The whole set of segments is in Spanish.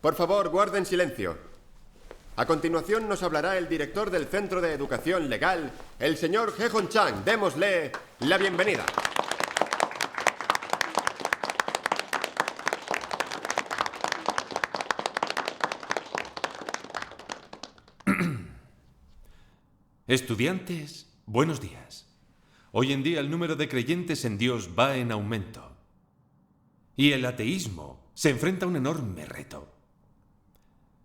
Por favor, guarden silencio. A continuación nos hablará el director del Centro de Educación Legal, el señor He Hon Chang. Démosle la bienvenida. Estudiantes, buenos días. Hoy en día el número de creyentes en Dios va en aumento. Y el ateísmo se enfrenta a un enorme reto.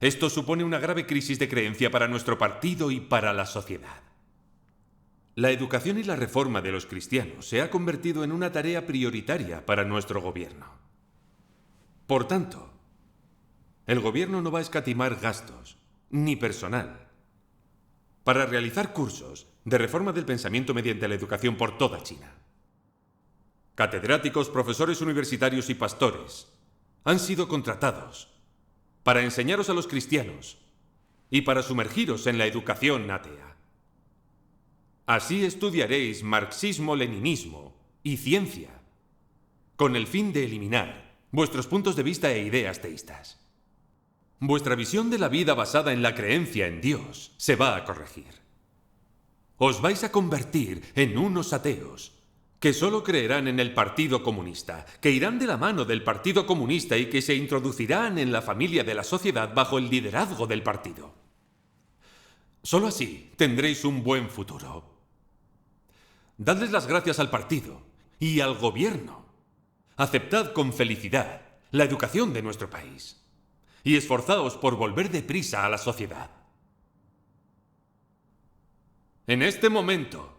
Esto supone una grave crisis de creencia para nuestro partido y para la sociedad. La educación y la reforma de los cristianos se ha convertido en una tarea prioritaria para nuestro gobierno. Por tanto, el gobierno no va a escatimar gastos, ni personal, para realizar cursos de reforma del pensamiento mediante la educación por toda China. Catedráticos, profesores universitarios y pastores han sido contratados para enseñaros a los cristianos y para sumergiros en la educación atea. Así estudiaréis marxismo, leninismo y ciencia, con el fin de eliminar vuestros puntos de vista e ideas teístas. Vuestra visión de la vida basada en la creencia en Dios se va a corregir. Os vais a convertir en unos ateos que solo creerán en el Partido Comunista, que irán de la mano del Partido Comunista y que se introducirán en la familia de la sociedad bajo el liderazgo del partido. Solo así tendréis un buen futuro. Dadles las gracias al partido y al gobierno. Aceptad con felicidad la educación de nuestro país y esforzaos por volver deprisa a la sociedad. En este momento,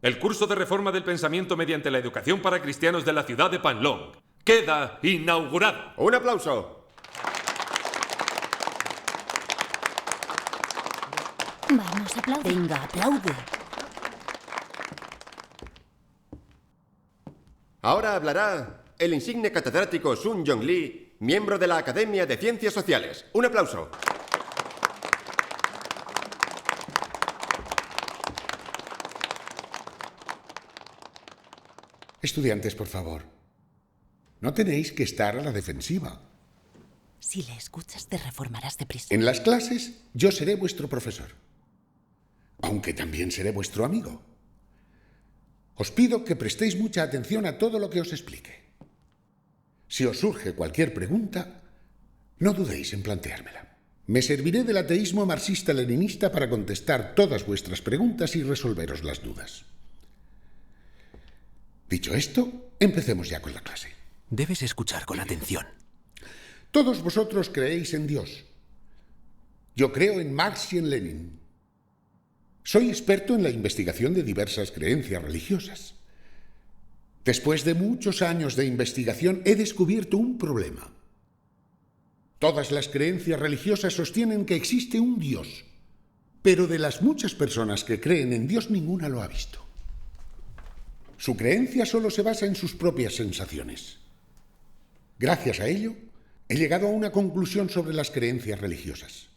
el curso de reforma del pensamiento mediante la educación para cristianos de la ciudad de Panlong queda inaugurado. ¡Un aplauso! Vamos, aplaude. Venga, aplaude. Ahora hablará el insigne catedrático Sun Yong Lee, miembro de la Academia de Ciencias Sociales. ¡Un aplauso! Estudiantes, por favor, no tenéis que estar a la defensiva. Si le escuchas, te reformarás deprisa. En las clases, yo seré vuestro profesor, aunque también seré vuestro amigo. Os pido que prestéis mucha atención a todo lo que os explique. Si os surge cualquier pregunta, no dudéis en planteármela. Me serviré del ateísmo marxista-leninista para contestar todas vuestras preguntas y resolveros las dudas. Dicho esto, empecemos ya con la clase. Debes escuchar con atención. Todos vosotros creéis en Dios. Yo creo en Marx y en Lenin. Soy experto en la investigación de diversas creencias religiosas. Después de muchos años de investigación, he descubierto un problema. Todas las creencias religiosas sostienen que existe un Dios, pero de las muchas personas que creen en Dios, ninguna lo ha visto. Su creencia solo se basa en sus propias sensaciones. Gracias a ello, he llegado a una conclusión sobre las creencias religiosas.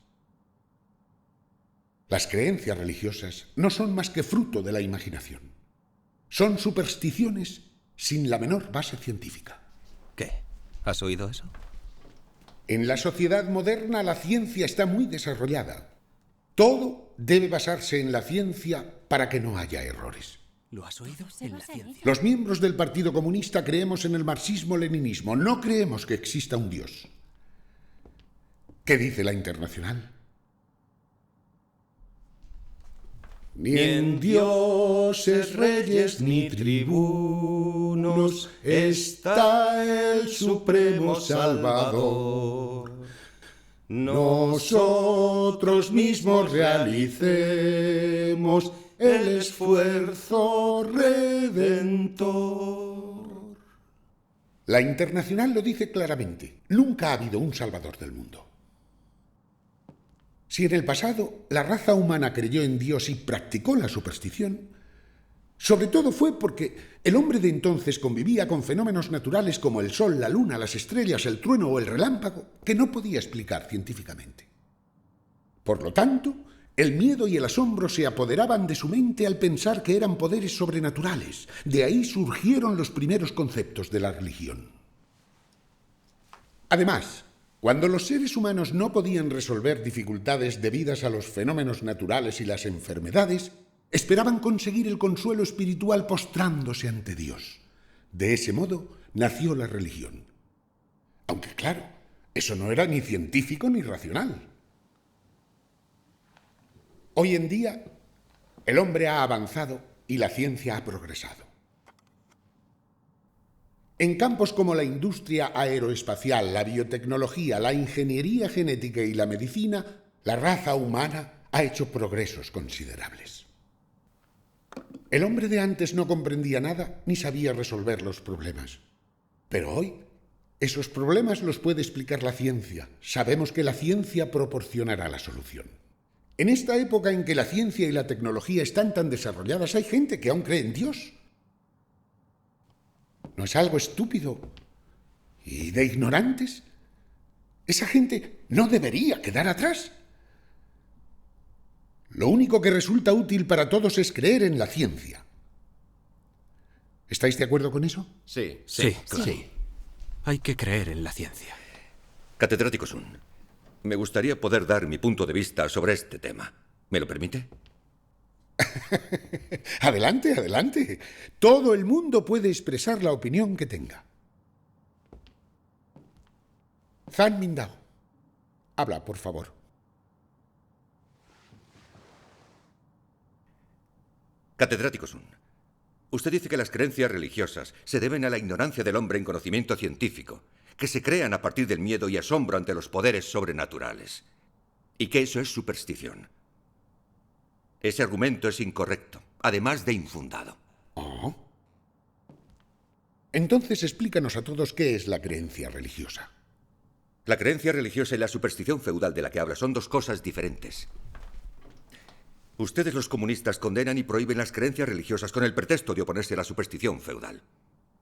Las creencias religiosas no son más que fruto de la imaginación. Son supersticiones sin la menor base científica. ¿Qué? ¿Has oído eso? En la sociedad moderna la ciencia está muy desarrollada. Todo debe basarse en la ciencia para que no haya errores. ¿Lo has oído? En la ciencia. Los miembros del Partido Comunista creemos en el marxismo-leninismo. No creemos que exista un Dios. ¿Qué dice la Internacional? Ni en dioses, reyes ni tribunos está el supremo Salvador. Nosotros mismos realicemos el esfuerzo redentor. La Internacional lo dice claramente. Nunca ha habido un salvador del mundo. Si en el pasado la raza humana creyó en Dios y practicó la superstición, sobre todo fue porque el hombre de entonces convivía con fenómenos naturales como el sol, la luna, las estrellas, el trueno o el relámpago que no podía explicar científicamente. Por lo tanto, el miedo y el asombro se apoderaban de su mente al pensar que eran poderes sobrenaturales. De ahí surgieron los primeros conceptos de la religión. Además, Cuando los seres humanos no podían resolver dificultades debidas a los fenómenos naturales y las enfermedades, esperaban conseguir el consuelo espiritual postrándose ante Dios. De ese modo nació la religión. Aunque claro, eso no era ni científico ni racional. Hoy en día, el hombre ha avanzado y la ciencia ha progresado. En campos como la industria aeroespacial, la biotecnología, la ingeniería genética y la medicina, la raza humana ha hecho progresos considerables. El hombre de antes no comprendía nada ni sabía resolver los problemas. Pero hoy, esos problemas los puede explicar la ciencia. Sabemos que la ciencia proporcionará la solución. En esta época en que la ciencia y la tecnología están tan desarrolladas, hay gente que aún cree en Dios. ¿No es algo estúpido y de ignorantes? Esa gente no debería quedar atrás. Lo único que resulta útil para todos es creer en la ciencia. ¿Estáis de acuerdo con eso? Sí. Sí, claro. Sí. Hay que creer en la ciencia. Catedrático Sun, me gustaría poder dar mi punto de vista sobre este tema. ¿Me lo permite? Adelante, adelante. Todo el mundo puede expresar la opinión que tenga. Zhan Mindao, habla, por favor. Catedrático Sun, usted dice que las creencias religiosas se deben a la ignorancia del hombre en conocimiento científico, que se crean a partir del miedo y asombro ante los poderes sobrenaturales, y que eso es superstición. Ese argumento es incorrecto, además de infundado. Oh. Entonces explícanos a todos qué es la creencia religiosa. La creencia religiosa y la superstición feudal de la que habla son dos cosas diferentes. Ustedes los comunistas condenan y prohíben las creencias religiosas con el pretexto de oponerse a la superstición feudal.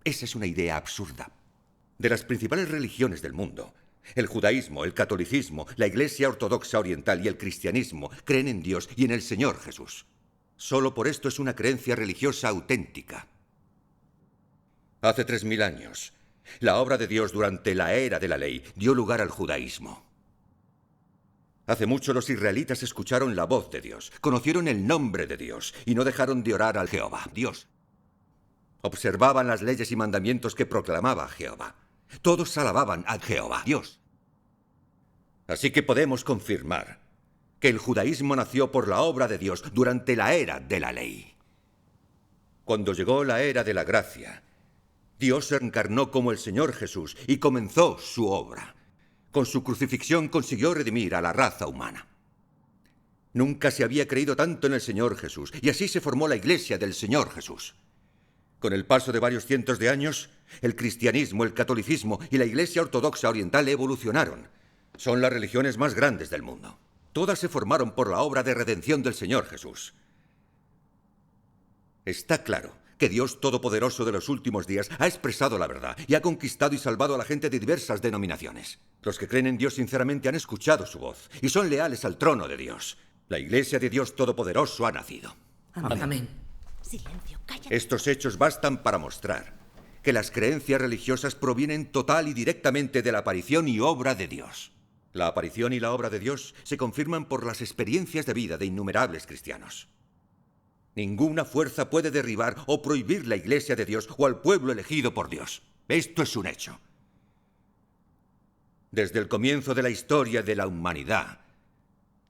Esa es una idea absurda. De las principales religiones del mundo, el judaísmo, el catolicismo, la Iglesia Ortodoxa Oriental y el cristianismo creen en Dios y en el Señor Jesús. Solo por esto es una creencia religiosa auténtica. Hace 3000 años, la obra de Dios durante la era de la ley dio lugar al judaísmo. Hace mucho los israelitas escucharon la voz de Dios, conocieron el nombre de Dios y no dejaron de orar al Jehová, Dios. Observaban las leyes y mandamientos que proclamaba Jehová. Todos alababan a Jehová, Dios. Así que podemos confirmar que el judaísmo nació por la obra de Dios durante la era de la ley. Cuando llegó la era de la gracia, Dios se encarnó como el Señor Jesús y comenzó su obra. Con su crucifixión consiguió redimir a la raza humana. Nunca se había creído tanto en el Señor Jesús, y así se formó la Iglesia del Señor Jesús. Con el paso de varios cientos de años, el cristianismo, el catolicismo y la Iglesia Ortodoxa Oriental evolucionaron. Son las religiones más grandes del mundo. Todas se formaron por la obra de redención del Señor Jesús. Está claro que Dios Todopoderoso de los últimos días ha expresado la verdad y ha conquistado y salvado a la gente de diversas denominaciones. Los que creen en Dios sinceramente han escuchado su voz y son leales al trono de Dios. La Iglesia de Dios Todopoderoso ha nacido. Amén. Silencio, cállate. Estos hechos bastan para mostrar que las creencias religiosas provienen total y directamente de la aparición y obra de Dios. La aparición y la obra de Dios se confirman por las experiencias de vida de innumerables cristianos. Ninguna fuerza puede derribar o prohibir la Iglesia de Dios o al pueblo elegido por Dios. Esto es un hecho. Desde el comienzo de la historia de la humanidad,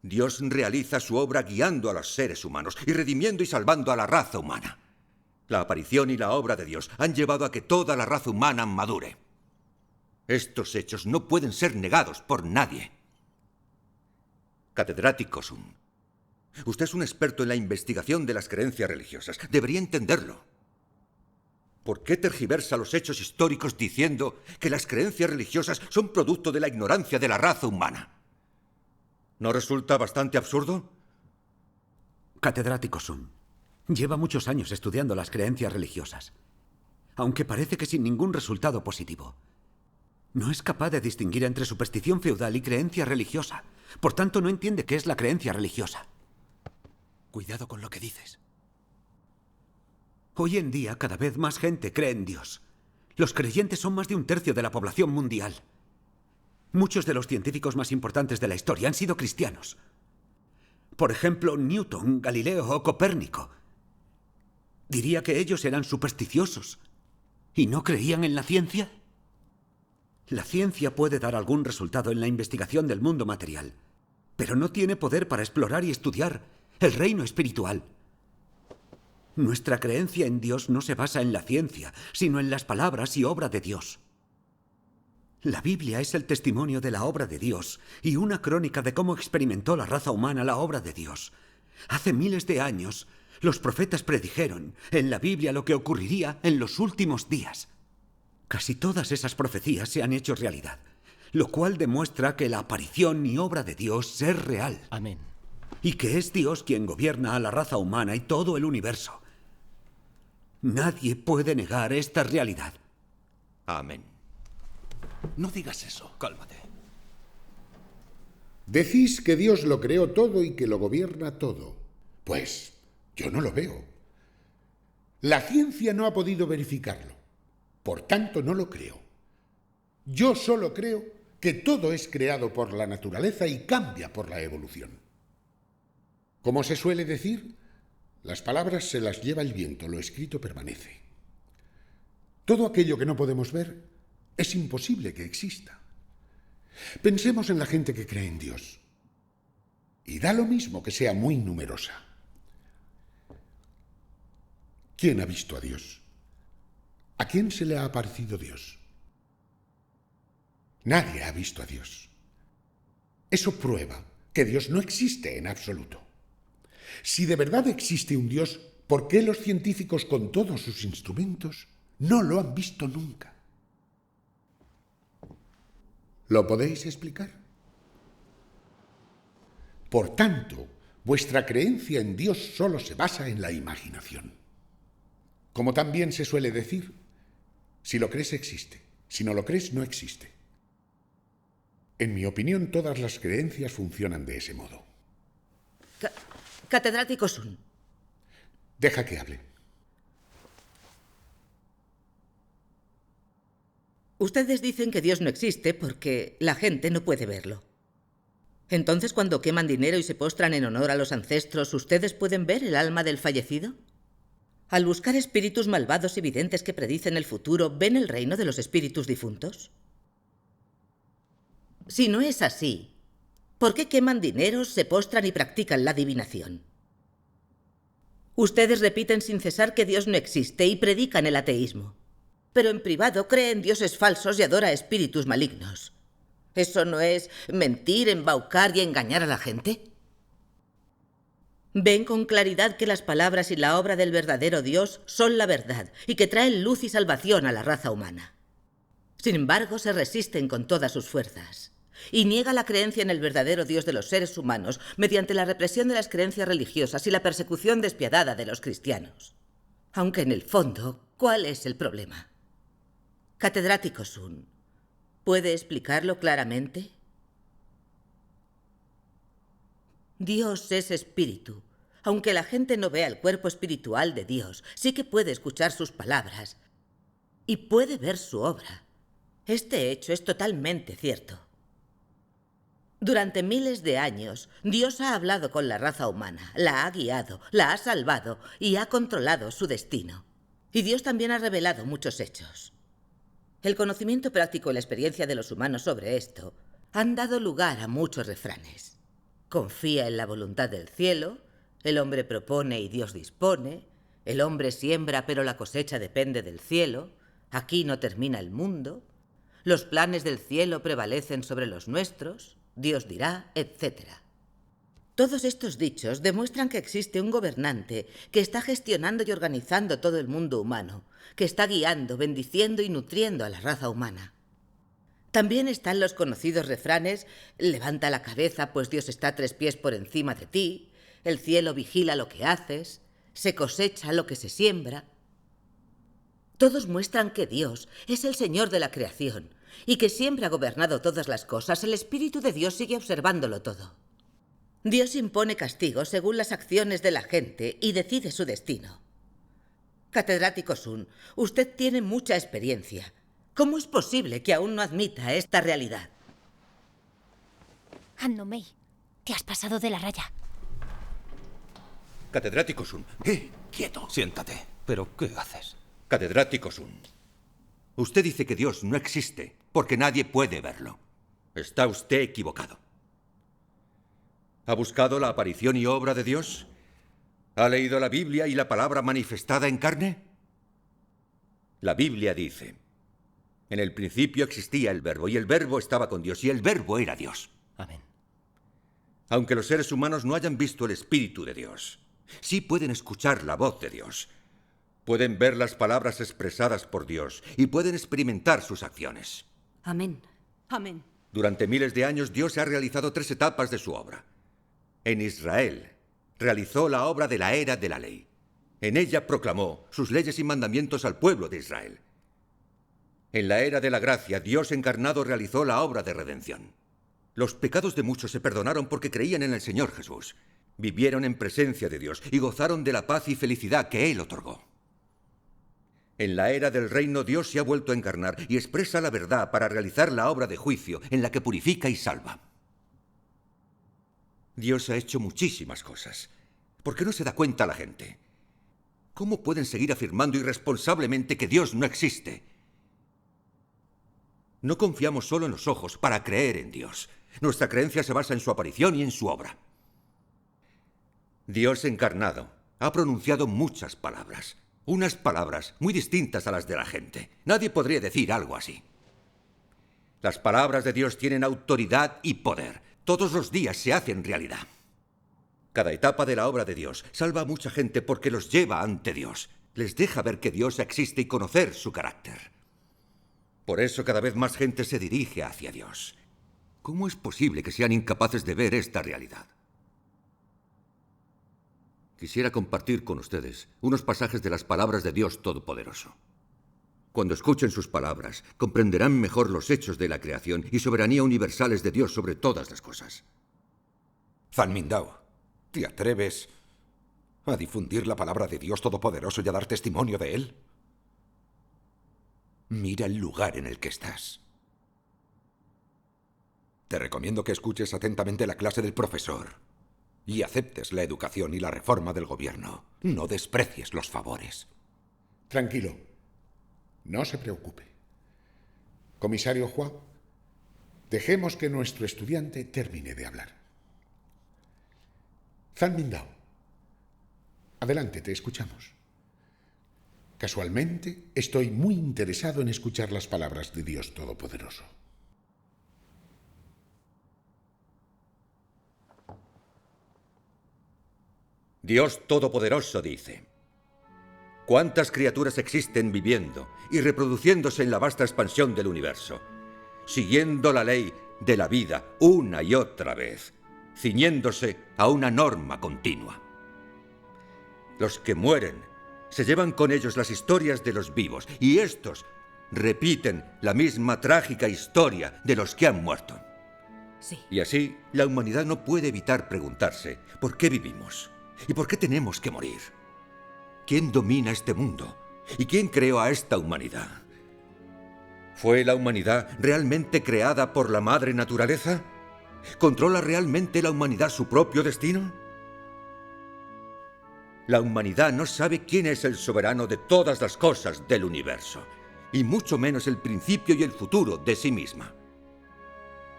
Dios realiza su obra guiando a los seres humanos y redimiendo y salvando a la raza humana. La aparición y la obra de Dios han llevado a que toda la raza humana madure. Estos hechos no pueden ser negados por nadie. Catedrático Sun, usted es un experto en la investigación de las creencias religiosas. Debería entenderlo. ¿Por qué tergiversa los hechos históricos diciendo que las creencias religiosas son producto de la ignorancia de la raza humana? ¿No resulta bastante absurdo? Catedrático Sun, lleva muchos años estudiando las creencias religiosas, aunque parece que sin ningún resultado positivo. No es capaz de distinguir entre superstición feudal y creencia religiosa. Por tanto, no entiende qué es la creencia religiosa. Cuidado con lo que dices. Hoy en día, cada vez más gente cree en Dios. Los creyentes son más de 1/3 de la población mundial. Muchos de los científicos más importantes de la historia han sido cristianos. Por ejemplo, Newton, Galileo o Copérnico. Diría que ellos eran supersticiosos y no creían en la ciencia. La ciencia puede dar algún resultado en la investigación del mundo material, pero no tiene poder para explorar y estudiar el reino espiritual. Nuestra creencia en Dios no se basa en la ciencia, sino en las palabras y obra de Dios. La Biblia es el testimonio de la obra de Dios y una crónica de cómo experimentó la raza humana la obra de Dios. Hace miles de años, los profetas predijeron en la Biblia lo que ocurriría en los últimos días. Casi todas esas profecías se han hecho realidad, lo cual demuestra que la aparición y obra de Dios es real. Amén. Y que es Dios quien gobierna a la raza humana y todo el universo. Nadie puede negar esta realidad. Amén. No digas eso. Cálmate. Decís que Dios lo creó todo y que lo gobierna todo. Pues yo no lo veo. La ciencia no ha podido verificarlo. Por tanto, no lo creo. Yo solo creo que todo es creado por la naturaleza y cambia por la evolución. Como se suele decir, las palabras se las lleva el viento, lo escrito permanece. Todo aquello que no podemos ver es imposible que exista. Pensemos en la gente que cree en Dios. Y da lo mismo que sea muy numerosa. ¿Quién ha visto a Dios? ¿A quién se le ha aparecido Dios? Nadie ha visto a Dios. Eso prueba que Dios no existe en absoluto. Si de verdad existe un Dios, ¿por qué los científicos con todos sus instrumentos no lo han visto nunca? ¿Lo podéis explicar? Por tanto, vuestra creencia en Dios solo se basa en la imaginación. Como también se suele decir, si lo crees existe, si no lo crees no existe. En mi opinión, todas las creencias funcionan de ese modo. Catedrático Sun. Deja que hable. Ustedes dicen que Dios no existe porque la gente no puede verlo. Entonces, cuando queman dinero y se postran en honor a los ancestros, ¿ustedes pueden ver el alma del fallecido? Al buscar espíritus malvados y videntes que predicen el futuro, ¿ven el reino de los espíritus difuntos? Si no es así, ¿por qué queman dineros, se postran y practican la adivinación? Ustedes repiten sin cesar que Dios no existe y predican el ateísmo. Pero en privado cree en dioses falsos y adora a espíritus malignos. ¿Eso no es mentir, embaucar y engañar a la gente? Ven con claridad que las palabras y la obra del verdadero Dios son la verdad y que traen luz y salvación a la raza humana. Sin embargo, se resisten con todas sus fuerzas y niega la creencia en el verdadero Dios de los seres humanos mediante la represión de las creencias religiosas y la persecución despiadada de los cristianos. Aunque en el fondo, ¿cuál es el problema? Catedrático Sun, ¿puede explicarlo claramente? Dios es espíritu. Aunque la gente no vea el cuerpo espiritual de Dios, sí que puede escuchar sus palabras y puede ver su obra. Este hecho es totalmente cierto. Durante miles de años, Dios ha hablado con la raza humana, la ha guiado, la ha salvado y ha controlado su destino. Y Dios también ha revelado muchos hechos. El conocimiento práctico y la experiencia de los humanos sobre esto han dado lugar a muchos refranes. Confía en la voluntad del cielo, el hombre propone y Dios dispone, el hombre siembra pero la cosecha depende del cielo, aquí no termina el mundo, los planes del cielo prevalecen sobre los nuestros, Dios dirá, etc. Todos estos dichos demuestran que existe un gobernante que está gestionando y organizando todo el mundo humano, que está guiando, bendiciendo y nutriendo a la raza humana. También están los conocidos refranes: levanta la cabeza, pues Dios está 3 pies por encima de ti, el cielo vigila lo que haces, se cosecha lo que se siembra. Todos muestran que Dios es el Señor de la creación y que siempre ha gobernado todas las cosas. El Espíritu de Dios sigue observándolo todo. Dios impone castigos según las acciones de la gente y decide su destino. Catedrático Sun, usted tiene mucha experiencia. ¿Cómo es posible que aún no admita esta realidad? pasando, May? Te has pasado de la raya. Catedrático Sun. Quieto. Siéntate. ¿Pero qué haces? Catedrático Sun. Usted dice que Dios no existe porque nadie puede verlo. Está usted equivocado. ¿Ha buscado la aparición y obra de Dios? ¿Ha leído la Biblia y la palabra manifestada en carne? La Biblia dice: en el principio existía el Verbo, y el Verbo estaba con Dios, y el Verbo era Dios. Amén. Aunque los seres humanos no hayan visto el Espíritu de Dios, sí pueden escuchar la voz de Dios. Pueden ver las palabras expresadas por Dios y pueden experimentar sus acciones. Amén. Amén. Durante miles de años, Dios ha realizado 3 etapas de su obra. En Israel, realizó la obra de la era de la ley. En ella proclamó sus leyes y mandamientos al pueblo de Israel. En la era de la gracia, Dios encarnado realizó la obra de redención. Los pecados de muchos se perdonaron porque creían en el Señor Jesús. Vivieron en presencia de Dios y gozaron de la paz y felicidad que Él otorgó. En la era del reino, Dios se ha vuelto a encarnar y expresa la verdad para realizar la obra de juicio en la que purifica y salva. Dios ha hecho muchísimas cosas. ¿Por qué no se da cuenta la gente? ¿Cómo pueden seguir afirmando irresponsablemente que Dios no existe? No confiamos solo en los ojos para creer en Dios. Nuestra creencia se basa en su aparición y en su obra. Dios encarnado ha pronunciado muchas palabras. Unas palabras muy distintas a las de la gente. Nadie podría decir algo así. Las palabras de Dios tienen autoridad y poder. Todos los días se hacen realidad. Cada etapa de la obra de Dios salva a mucha gente porque los lleva ante Dios. Les deja ver que Dios existe y conocer su carácter. Por eso cada vez más gente se dirige hacia Dios. ¿Cómo es posible que sean incapaces de ver esta realidad? Quisiera compartir con ustedes unos pasajes de las palabras de Dios Todopoderoso. Cuando escuchen sus palabras, comprenderán mejor los hechos de la creación y soberanía universales de Dios sobre todas las cosas. Zhan Mindao, ¿te atreves a difundir la palabra de Dios Todopoderoso y a dar testimonio de Él? Mira el lugar en el que estás. Te recomiendo que escuches atentamente la clase del profesor y aceptes la educación y la reforma del gobierno. No desprecies los favores. Tranquilo. No se preocupe. Comisario Hua, dejemos que nuestro estudiante termine de hablar. Zhan Mindao, adelante, te escuchamos. Casualmente, estoy muy interesado en escuchar las palabras de Dios Todopoderoso. Dios Todopoderoso dice: ¿cuántas criaturas existen viviendo y reproduciéndose en la vasta expansión del universo, siguiendo la ley de la vida una y otra vez, ciñéndose a una norma continua? Los que mueren se llevan con ellos las historias de los vivos, y estos repiten la misma trágica historia de los que han muerto. Sí. Y así, la humanidad no puede evitar preguntarse ¿por qué vivimos? ¿Y por qué tenemos que morir? ¿Quién domina este mundo? ¿Y quién creó a esta humanidad? ¿Fue la humanidad realmente creada por la madre naturaleza? ¿Controla realmente la humanidad su propio destino? La humanidad no sabe quién es el soberano de todas las cosas del universo, y mucho menos el principio y el futuro de sí misma.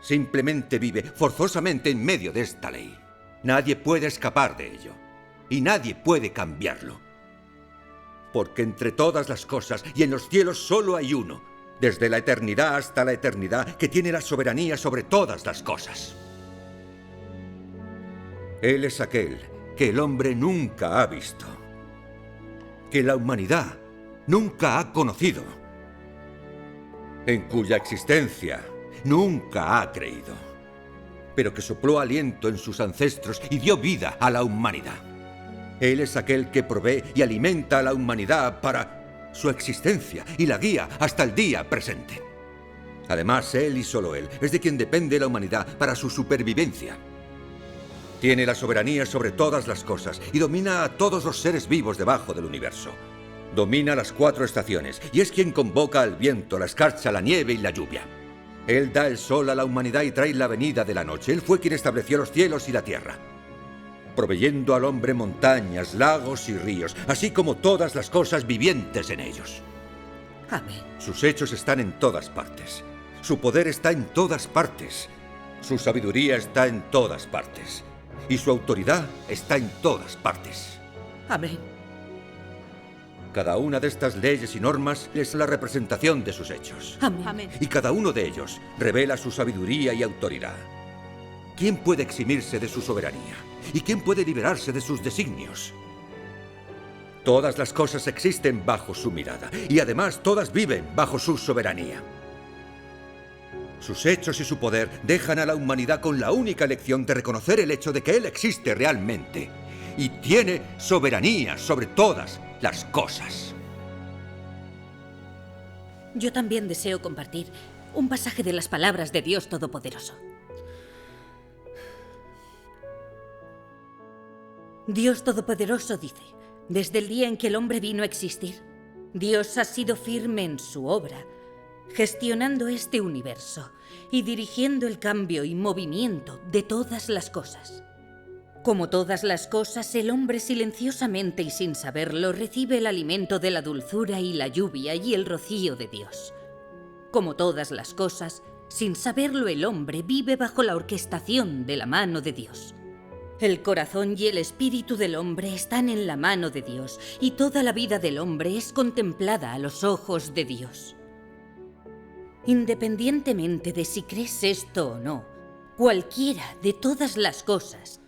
Simplemente vive forzosamente en medio de esta ley. Nadie puede escapar de ello, y nadie puede cambiarlo. Porque entre todas las cosas y en los cielos solo hay uno, desde la eternidad hasta la eternidad, que tiene la soberanía sobre todas las cosas. Él es aquel que el hombre nunca ha visto, que la humanidad nunca ha conocido, en cuya existencia nunca ha creído, pero que sopló aliento en sus ancestros y dio vida a la humanidad. Él es aquel que provee y alimenta a la humanidad para su existencia y la guía hasta el día presente. Además, Él y solo Él es de quien depende la humanidad para su supervivencia. Tiene la soberanía sobre todas las cosas y domina a todos los seres vivos debajo del universo. Domina las 4 estaciones y es quien convoca al viento, la escarcha, la nieve y la lluvia. Él da el sol a la humanidad y trae la venida de la noche. Él fue quien estableció los cielos y la tierra, proveyendo al hombre montañas, lagos y ríos, así como todas las cosas vivientes en ellos. Amén. Sus hechos están en todas partes. Su poder está en todas partes. Su sabiduría está en todas partes. Y su autoridad está en todas partes. Amén. Cada una de estas leyes y normas es la representación de sus hechos. Amén. Amén. Y cada uno de ellos revela su sabiduría y autoridad. ¿Quién puede eximirse de su soberanía? ¿Y quién puede liberarse de sus designios? Todas las cosas existen bajo su mirada, y además todas viven bajo su soberanía. Sus hechos y su poder dejan a la humanidad con la única lección de reconocer el hecho de que Él existe realmente y tiene soberanía sobre todas las cosas. Yo también deseo compartir un pasaje de las palabras de Dios Todopoderoso. Dios Todopoderoso dice: desde el día en que el hombre vino a existir, Dios ha sido firme en su obra, gestionando este universo y dirigiendo el cambio y movimiento de todas las cosas. Como todas las cosas, el hombre silenciosamente y sin saberlo recibe el alimento de la dulzura y la lluvia y el rocío de Dios. Como todas las cosas, sin saberlo el hombre vive bajo la orquestación de la mano de Dios. El corazón y el espíritu del hombre están en la mano de Dios, y toda la vida del hombre es contemplada a los ojos de Dios. Independientemente de si crees esto o no, cualquiera de todas las cosas,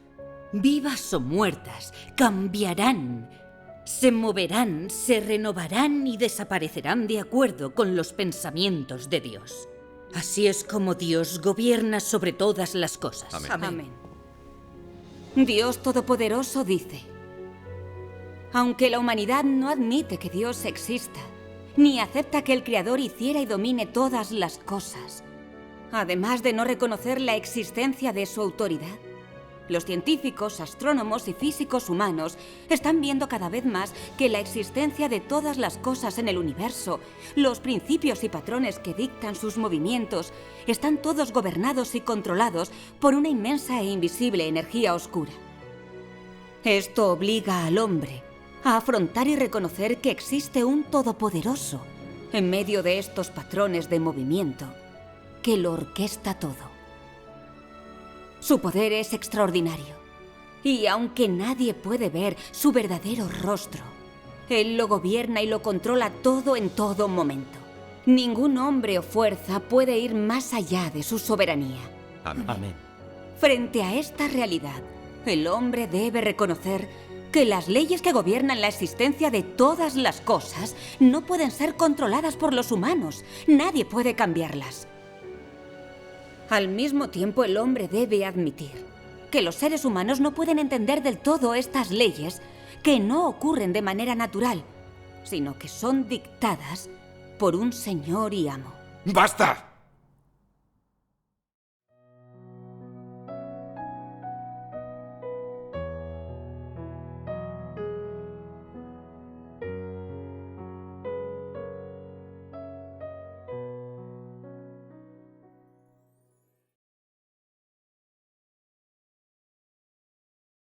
vivas o muertas, cambiarán, se moverán, se renovarán y desaparecerán de acuerdo con los pensamientos de Dios. Así es como Dios gobierna sobre todas las cosas. Amén. Amén. Dios Todopoderoso dice: aunque la humanidad no admite que Dios exista, ni acepta que el Creador hiciera y domine todas las cosas, además de no reconocer la existencia de su autoridad, los científicos, astrónomos y físicos humanos están viendo cada vez más que la existencia de todas las cosas en el universo, los principios y patrones que dictan sus movimientos, están todos gobernados y controlados por una inmensa e invisible energía oscura. Esto obliga al hombre a afrontar y reconocer que existe un todopoderoso en medio de estos patrones de movimiento que lo orquesta todo. Su poder es extraordinario, y aunque nadie puede ver su verdadero rostro, Él lo gobierna y lo controla todo en todo momento. Ningún hombre o fuerza puede ir más allá de su soberanía. Amén. Amén. Frente a esta realidad, el hombre debe reconocer que las leyes que gobiernan la existencia de todas las cosas no pueden ser controladas por los humanos. Nadie puede cambiarlas. Al mismo tiempo, el hombre debe admitir que los seres humanos no pueden entender del todo estas leyes que no ocurren de manera natural, sino que son dictadas por un señor y amo. ¡Basta!